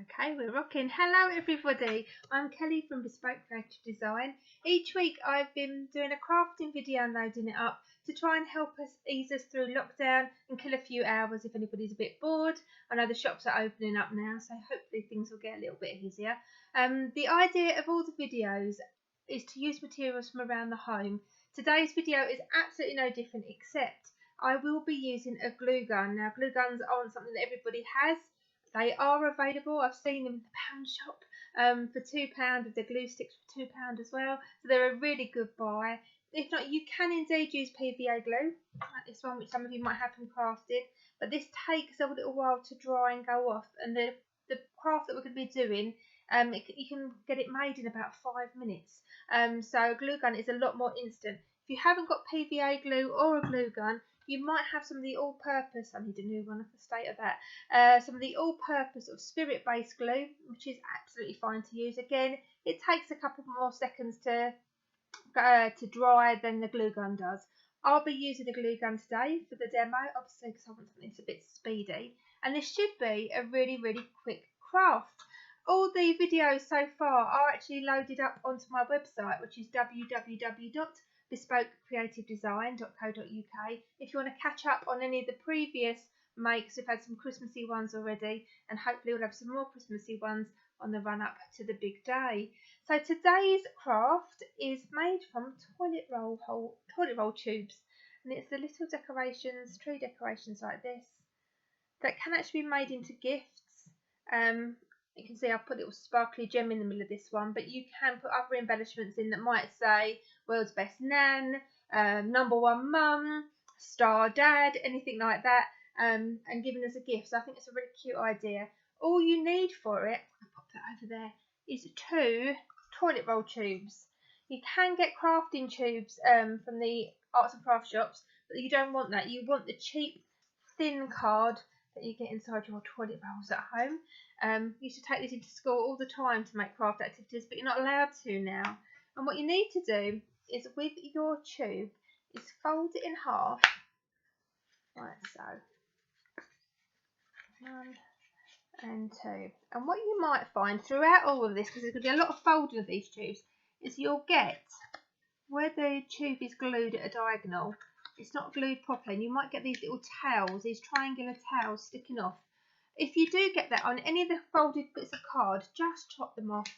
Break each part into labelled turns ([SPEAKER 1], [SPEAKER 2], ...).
[SPEAKER 1] Okay, we're rocking. Hello everybody, I'm Kelly from Bespoke Creative Design. Each week I've been doing a crafting video and loading it up to try and help us ease us through lockdown and kill a few hours if anybody's a bit bored. I know the shops are opening up now, so hopefully things will get a little bit easier. The idea of all the videos is to use materials from around the home. Today's video is absolutely no different, except I will be using a glue gun. Now, glue guns aren't something that everybody has. They are available. I've seen them in the pound shop for £2, with the glue sticks for £2 as well. So they're a really good buy. If not, you can indeed use PVA glue, like this one, which some of you might have from crafted. But this takes a little while to dry and go off. And the craft that we're going to be doing, you can get it made in about 5 minutes. So a glue gun is a lot more instant. If you haven't got PVA glue or a glue gun, you might have some of the all-purpose, I need a new one of the state of that, some of the all-purpose of spirit-based glue, which is absolutely fine to use. Again, it takes a couple more seconds to dry than the glue gun does. I'll be using a glue gun today for the demo, obviously because I want something that's a bit speedy. And this should be a really, really quick craft. All the videos so far are actually loaded up onto my website, which is www.bespokecreativedesign.co.uk. If you want to catch up on any of the previous makes, we've had some Christmassy ones already, and hopefully we'll have some more Christmassy ones on the run up to the big day. So today's craft is made from toilet roll tubes, and it's the little decorations, tree decorations like this, that can actually be made into gifts. You can see I've put a little sparkly gem in the middle of this one, but you can put other embellishments in that might say world's best nan, number one mum, star dad, anything like that, and giving us a gift. So I think it's a really cute idea. All you need for it, I'll pop that over there, is 2 toilet roll tubes. You can get crafting tubes from the arts and craft shops, but you don't want that. You want the cheap, thin card that you get inside your toilet rolls at home. Used to take these into school all the time to make craft activities, but you're not allowed to now. And what you need to do is, with your tube, is fold it in half, like so. 1 and 2. And what you might find throughout all of this, because there's going to be a lot of folding of these tubes, is you'll get where the tube is glued at a diagonal, it's not glued properly, and you might get these little tails, these triangular tails sticking off. If you do get that on any of the folded bits of card, just chop them off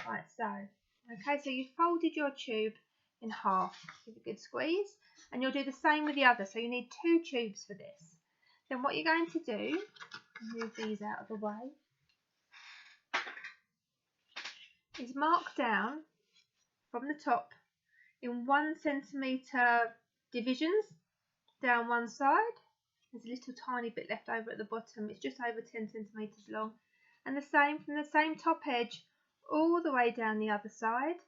[SPEAKER 1] like so. Okay, so you've folded your tube in half, give it a good squeeze, and you'll do the same with the other. So you need 2 tubes for this. Then what you're going to do, move these out of the way, is mark down from the top in 1 centimetre divisions down one side. There's a little tiny bit left over at the bottom. It's just over 10 centimetres long. And the same from the same top edge all the way down the other side.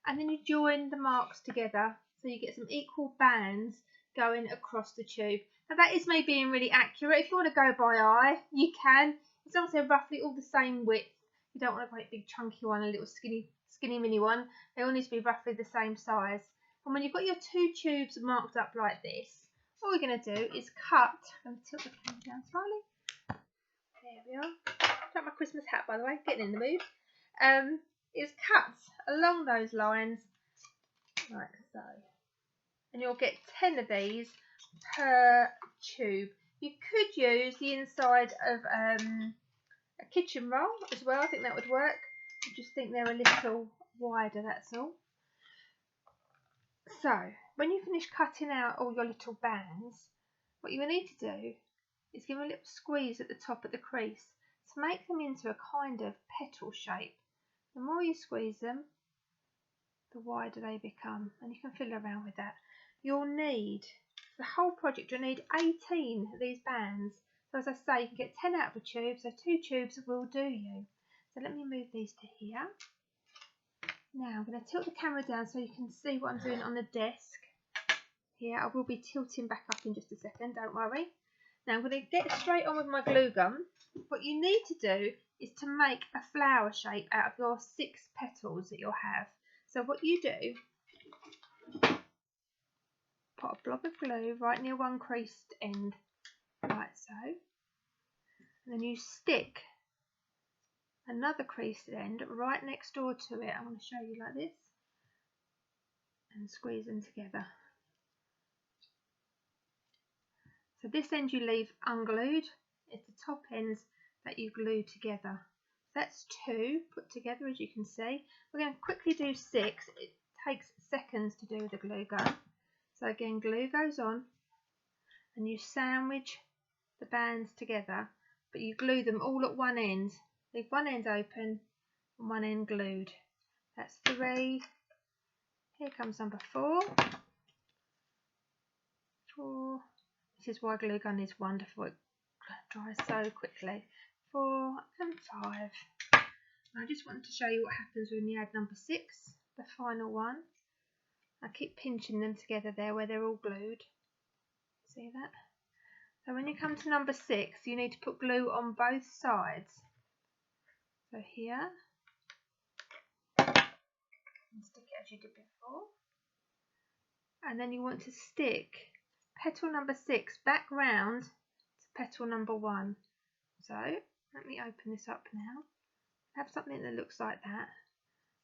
[SPEAKER 1] And then you join the marks together so you get some equal bands going across the tube. Now that is me being really accurate. If you want to go by eye, you can. As long as they're roughly all the same width. You don't want a great big chunky one, a little skinny mini one. They all need to be roughly the same size. And when you've got your 2 tubes marked up like this, what we're going to do is cut. I'm going to tilt the camera down slightly. There we are. Got my Christmas hat, by the way, getting in the mood. Is cut along those lines like so. And you'll get 10 of these per tube. You could use the inside of a kitchen roll as well. I think that would work. I just think they're a little wider, that's all. So, when you finish cutting out all your little bands, what you need to do is give a little squeeze at the top of the crease to make them into a kind of petal shape. The more you squeeze them, the wider they become, and you can fiddle around with that. You'll need, the whole project, you'll need 18 of these bands. So as I say, you can get 10 out of a tube, so 2 tubes will do you. So let me move these to here. Now I'm going to tilt the camera down so you can see what I'm doing on the desk. Here, I will be tilting back up in just a second, don't worry. Now I'm going to get straight on with my glue gun. What you need to do is to make a flower shape out of your 6 petals that you'll have. So what you do, put a blob of glue right near one creased end, like so. And then you stick another creased end right next door to it. I want to show you like this, and squeeze them together. So this end you leave unglued. It's the top ends that you glue together. That's 2 put together, as you can see. We're going to quickly do 6. It takes seconds to do with the glue gun. So again, glue goes on and you sandwich the bands together, but you glue them all at one end. Leave one end open and one end glued. That's 3. Here comes number 4. 4. This is why glue gun is wonderful. It dries so quickly. 4 and 5. I just wanted to show you what happens when you add number 6, the final one. I keep pinching them together there where they're all glued. See that? So when you come to number 6, you need to put glue on both sides. So here, and stick it as you did before. And then you want to stick petal number 6 back round to petal number 1. So let me open this up now. Have something that looks like that.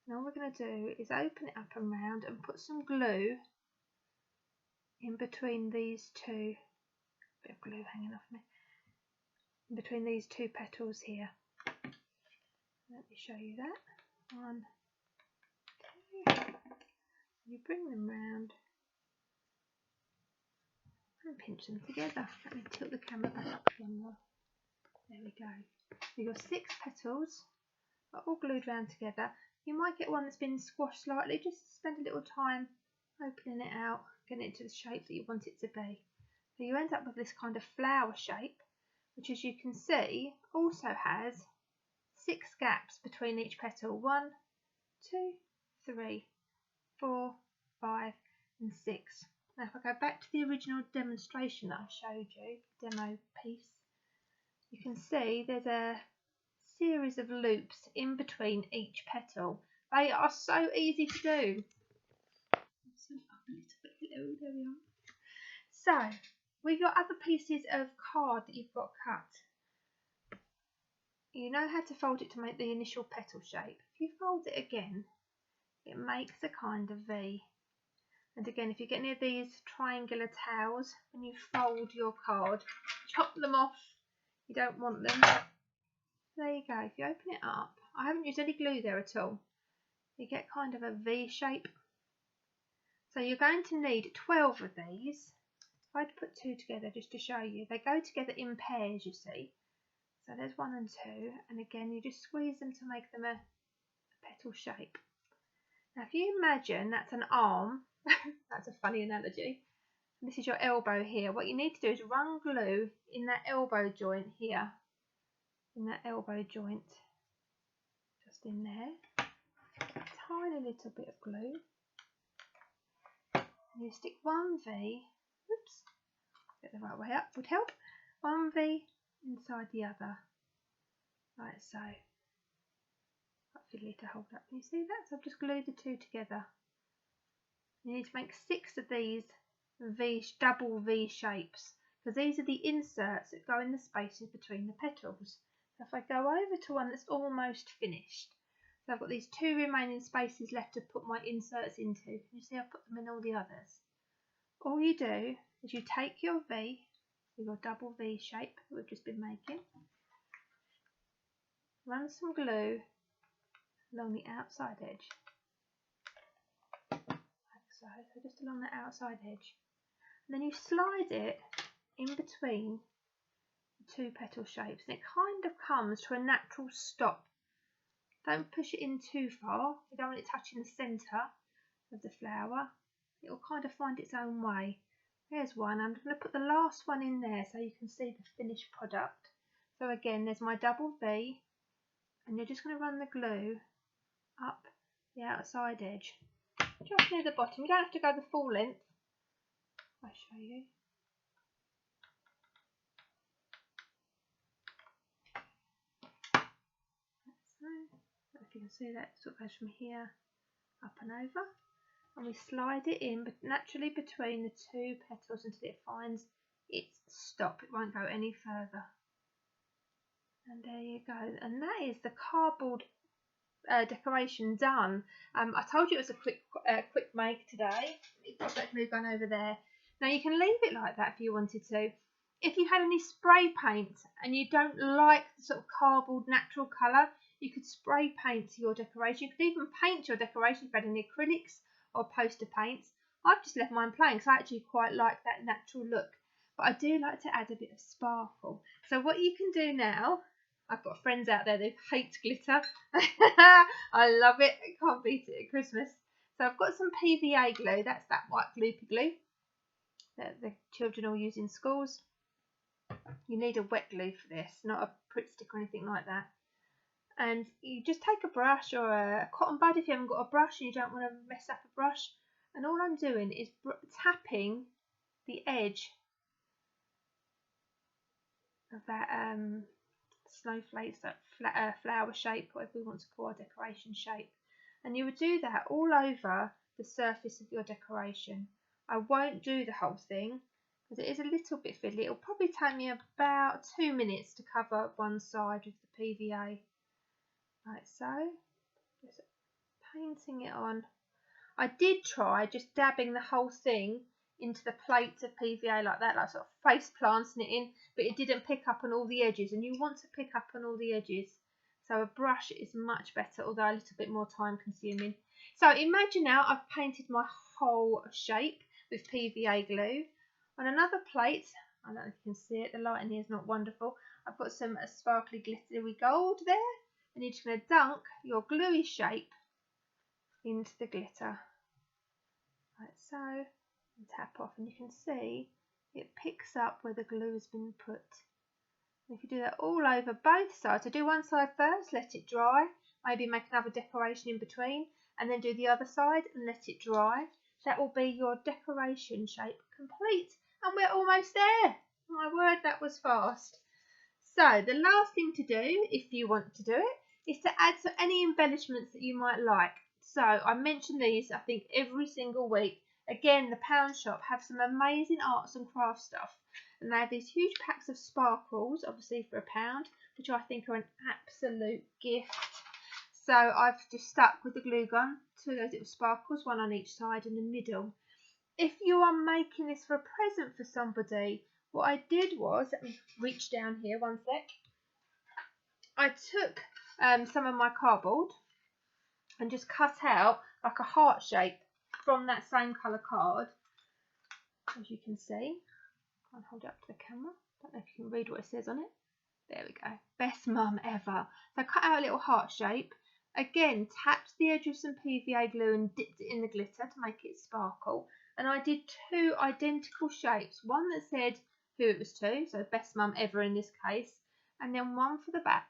[SPEAKER 1] And all we're going to do is open it up and round and put some glue in between these two. Bit of glue hanging off me. In between these 2 petals here. Let me show you that. 1, 2. You bring them round and pinch them together. Let me tilt the camera back up one more. There we go. So your 6 petals are all glued round together. You might get one that's been squashed slightly. Just spend a little time opening it out, getting it to the shape that you want it to be. So you end up with this kind of flower shape, which, as you can see, also has 6 gaps between each petal. 1, 2, 3, 4, 5 and 6. Now if I go back to the original demonstration that I showed you, demo piece, you can see there's a series of loops in between each petal. They are so easy to do. Hello, there we are. So with your other pieces of card that you've got cut, you know how to fold it to make the initial petal shape. If you fold it again, it makes a kind of V. And again, if you get any of these triangular tails, when you fold your card, chop them off. You don't want them. There you go. If you open it up, I haven't used any glue there at all. You get kind of a V shape. So you're going to need 12 of these. I had to put 2 together just to show you. They go together in pairs, you see. So there's 1 and 2, and again you just squeeze them to make them a petal shape. Now if you imagine that's an arm, that's a funny analogy. This is your elbow here. What you need to do is run glue in that elbow joint here. In that elbow joint. Just in there. A tiny little bit of glue. And you stick 1 V. Oops. Get the right way up would help. 1 V inside the other. Like so. Quite fiddly to hold up. Can you see that? So I've just glued the 2 together. You need to make 6 of these double V shapes, because these are the inserts that go in the spaces between the petals. So if I go over to one that's almost finished, so I've got these 2 remaining spaces left to put my inserts into. You see I've put them in all the others. All you do is you take your V, your double V shape that we've just been making, run some glue along the outside edge. So just along the outside edge. And then you slide it in between the 2 petal shapes, and it kind of comes to a natural stop. Don't push it in too far. You don't want it touching the centre of the flower. It will kind of find its own way. There's one. I'm going to put the last one in there so you can see the finished product. So again, there's my double V, and you're just going to run the glue up the outside edge. Just near the bottom. You don't have to go the full length. I'll show you. So, if you can see that, it sort of goes from here up and over. And we slide it in, but naturally between the 2 petals until it finds its stop. It won't go any further. And there you go. And that is the cardboard decoration done. I told you it was a quick make today. Got that glue gun over there. Now you can leave it like that if you wanted to. If you had any spray paint and you don't like the sort of cardboard natural colour, you could spray paint your decoration. You could even paint your decoration if you had any acrylics or poster paints. I've just left mine plain because I actually quite like that natural look. But I do like to add a bit of sparkle. So what you can do now, I've got friends out there that hate glitter. I love it. I can't beat it at Christmas. So I've got some PVA glue. That's that white gloopy glue that the children all use in schools. You need a wet glue for this, not a Pritt stick or anything like that. And you just take a brush or a cotton bud if you haven't got a brush and you don't want to mess up a brush. And all I'm doing is tapping the edge of that snowflakes, that flower shape, whatever we want to call our decoration shape. And you would do that all over the surface of your decoration. I won't do the whole thing because it is a little bit fiddly. It'll probably take me about 2 minutes to cover one side of the PVA. Like so. Just painting it on. I did try just dabbing the whole thing into the plates of PVA like that, like sort of face planting it in, but it didn't pick up on all the edges, and you want to pick up on all the edges. So a brush is much better, although a little bit more time consuming. So imagine now I've painted my whole shape with PVA glue. On another plate, I don't know if you can see it, the lighting here is not wonderful. I've got some sparkly glittery gold there, and you're just going to dunk your gluey shape into the glitter, like so, and tap off, and you can see it picks up where the glue has been put. And if you do that all over both sides, so do one side first, let it dry, maybe make another decoration in between, and then do the other side and let it dry. That will be your decoration shape complete, and we're almost there. My word, that was fast. So the last thing to do, if you want to do it, is to add any embellishments that you might like. So I mention these, I think, every single week. Again, the Pound Shop have some amazing arts and crafts stuff. And they have these huge packs of sparkles, obviously for £1, which I think are an absolute gift. So I've just stuck with the glue gun 2 of those little sparkles, one on each side in the middle. If you are making this for a present for somebody, what I did was, let me reach down here one sec. I took some of my cardboard and just cut out like a heart shape from that same colour card, as you can see. I'll hold it up to the camera. Don't know if you can read what it says on it. There we go. Best mum ever. So I cut out a little heart shape. Again, tapped the edge of some PVA glue and dipped it in the glitter to make it sparkle. And I did 2 identical shapes. One that said who it was to, so best mum ever in this case, and then one for the back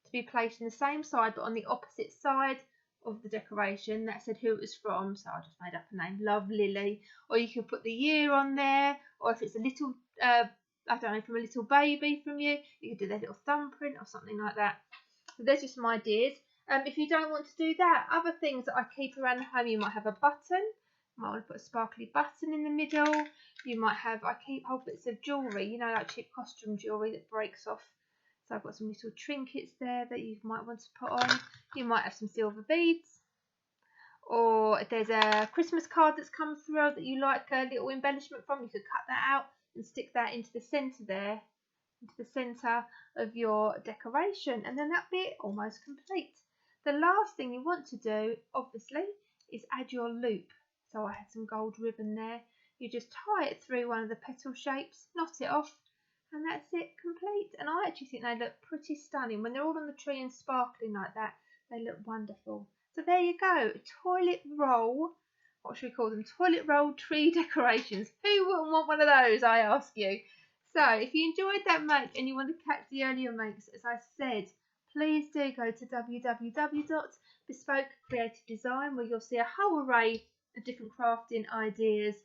[SPEAKER 1] to be placed in the same side but on the opposite side of the decoration that said who it was from. So I just made up a name, Love Lily, or you could put the year on there, or if it's a little I don't know, from a little baby from you could do their little thumbprint or something like that. So there's just some ideas. If you don't want to do that, other things that I keep around the home, you might have a button. You might want to put a sparkly button in the middle. You might have, I keep whole bits of jewellery, you know, like cheap costume jewellery that breaks off. So I've got some little trinkets there that you might want to put on. You might have some silver beads. Or if there's a Christmas card that's come through that you like a little embellishment from, you could cut that out and stick that into the centre there, into the centre of your decoration, and then that'll be almost complete. The last thing you want to do, obviously, is add your loop. So I had some gold ribbon there. You just tie it through one of the petal shapes, knot it off, and that's it, complete. And I actually think they look pretty stunning. When they're all on the tree and sparkling like that, they look wonderful. So there you go, toilet roll, what should we call them? Toilet roll tree decorations. Who wouldn't want one of those, I ask you? So if you enjoyed that make and you want to catch the earlier makes, as I said, please do go to www.bespoke Creative Design, where you'll see a whole array of different crafting ideas.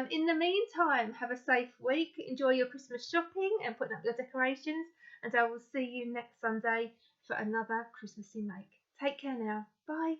[SPEAKER 1] In the meantime, have a safe week, enjoy your Christmas shopping and putting up your decorations, and I will see you next Sunday for another Christmassy make. Take care now. Bye.